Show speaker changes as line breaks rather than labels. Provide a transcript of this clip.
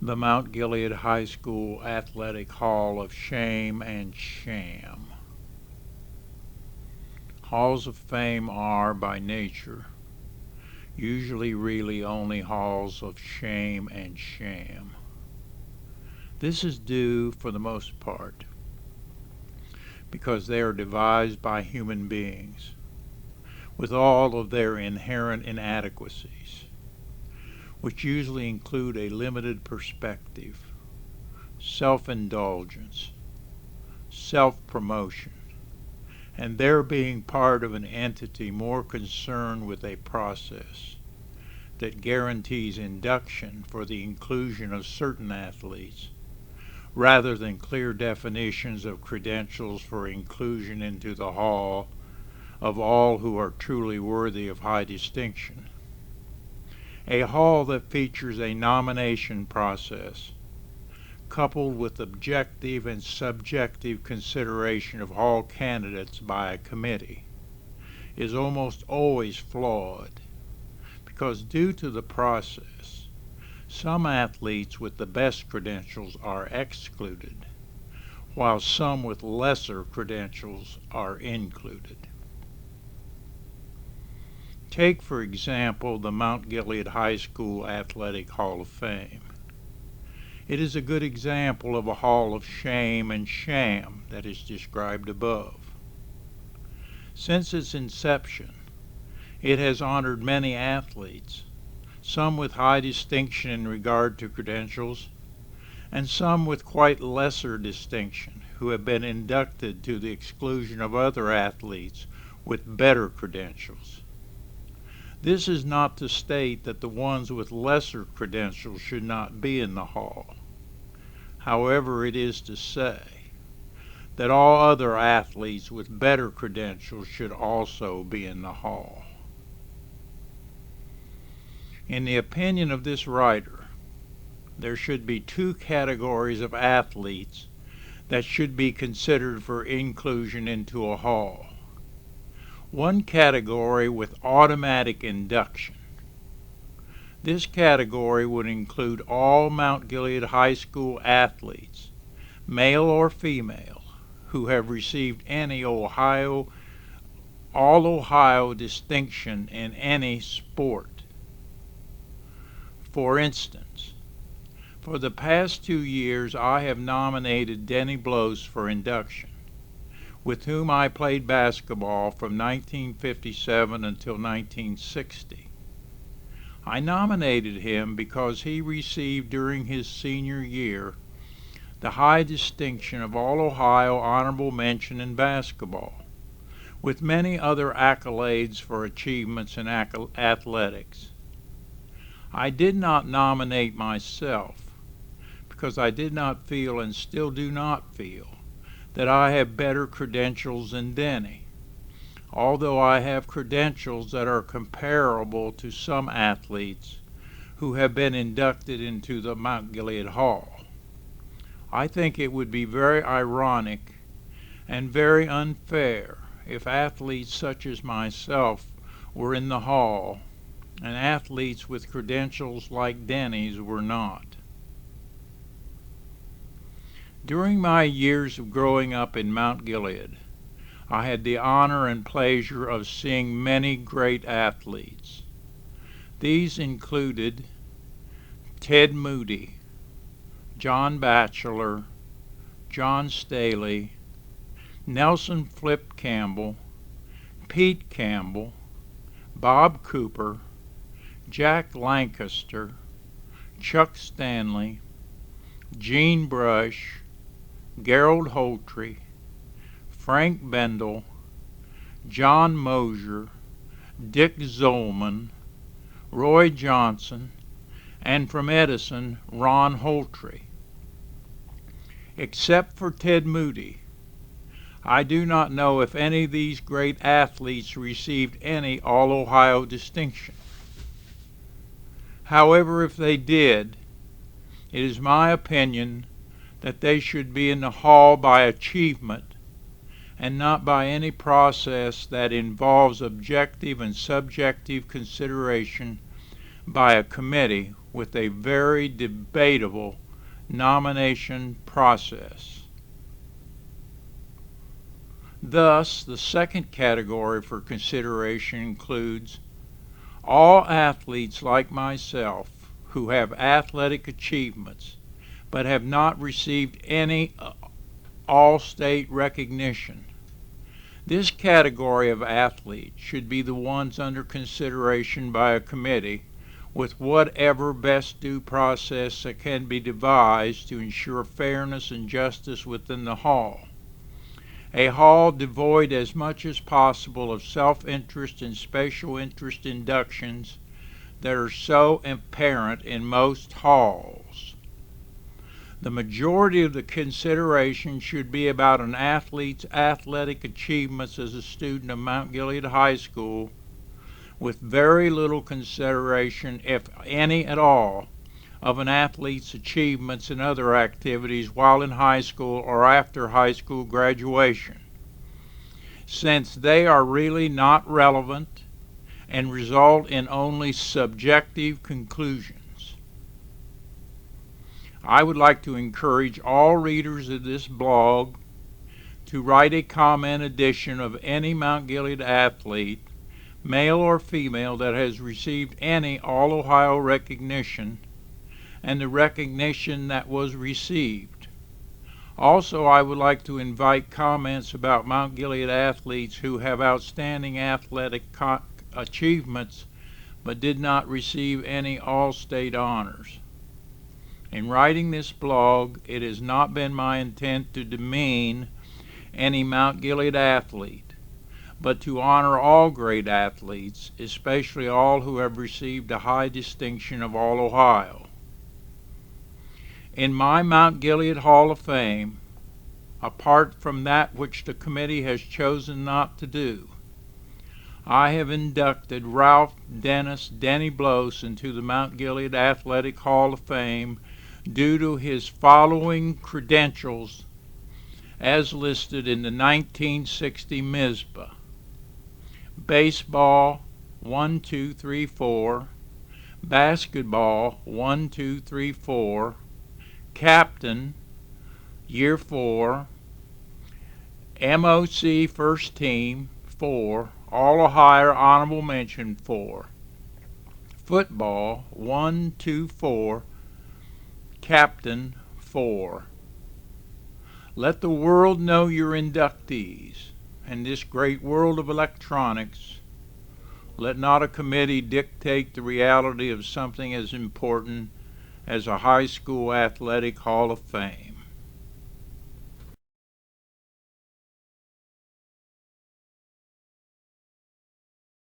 The Mount Gilead High School Athletic Hall of Shame and Sham. Halls of Fame are, by nature, usually really only halls of shame and sham. This is due, for the most part, because they are devised by human beings, with all of their inherent inadequacies, which usually include a limited perspective, self-indulgence, self-promotion, and their being part of an entity more concerned with a process that guarantees induction for the inclusion of certain athletes rather than clear definitions of credentials for inclusion into the hall of all who are truly worthy of high distinction. A hall that features a nomination process coupled with objective and subjective consideration of all candidates by a committee is almost always flawed because due to the process, some athletes with the best credentials are excluded, while some with lesser credentials are included. Take, for example, the Mount Gilead High School Athletic Hall of Fame. It is a good example of a hall of shame and sham that is described above. Since its inception, it has honored many athletes, some with high distinction in regard to credentials, and some with quite lesser distinction who have been inducted to the exclusion of other athletes with better credentials. This is not to state that the ones with lesser credentials should not be in the hall. However, it is to say that all other athletes with better credentials should also be in the hall. In the opinion of this writer, there should be two categories of athletes that should be considered for inclusion into a hall. One category with automatic induction. This category would include all Mount Gilead High School athletes, male or female, who have received any all-Ohio distinction in any sport. For instance, for the past 2 years I have nominated Denny Blows for induction, with whom I played basketball from 1957 until 1960. I nominated him because he received during his senior year the high distinction of All-Ohio Honorable Mention in basketball, with many other accolades for achievements in athletics. I did not nominate myself because I did not feel and still do not feel that I have better credentials than Denny, although I have credentials that are comparable to some athletes who have been inducted into the Mount Gilead Hall. I think it would be very ironic and very unfair if athletes such as myself were in the hall and athletes with credentials like Denny's were not. During my years of growing up in Mount Gilead, I had the honor and pleasure of seeing many great athletes. These included Ted Moody, John Batchelor, John Staley, Nelson Flip Campbell, Pete Campbell, Bob Cooper, Jack Lancaster, Chuck Stanley, Gene Brush, Gerald Holtry, Frank Bendel, John Mosier, Dick Zolman, Roy Johnson, and from Edison, Ron Holtry. Except for Ted Moody, I do not know if any of these great athletes received any All-Ohio distinction. However, if they did, it is my opinion that they should be in the hall by achievement and not by any process that involves objective and subjective consideration by a committee with a very debatable nomination process. Thus, the second category for consideration includes all athletes like myself who have athletic achievements but have not received any all-state recognition. This category of athletes should be the ones under consideration by a committee with whatever best due process that can be devised to ensure fairness and justice within the hall. A hall devoid as much as possible of self-interest and special interest inductions that are so apparent in most halls. The majority of the consideration should be about an athlete's athletic achievements as a student of Mount Gilead High School, with very little consideration, if any at all, of an athlete's achievements in other activities while in high school or after high school graduation, since they are really not relevant and result in only subjective conclusions. I would like to encourage all readers of this blog to write a comment edition of any Mount Gilead athlete, male or female, that has received any All-Ohio recognition and the recognition that was received. Also, I would like to invite comments about Mount Gilead athletes who have outstanding athletic achievements but did not receive any all-state honors. In writing this blog, it has not been my intent to demean any Mount Gilead athlete, but to honor all great athletes, especially all who have received a high distinction of All-Ohio. In my Mount Gilead Hall of Fame, apart from that which the committee has chosen not to do, I have inducted Ralph Dennis Denny Blos into the Mount Gilead Athletic Hall of Fame due to his following credentials as listed in the 1960 MISBA. Baseball, 1, 2, 3, 4. Basketball, 1, 2, 3, 4. Captain, year 4. MOC first team, 4. All-Ohio honorable mention, 4. Football, 1, 2, 4. Captain, 4. Let the world know your inductees. In this great world of electronics, let not a committee dictate the reality of something as important as a high school athletic hall of fame.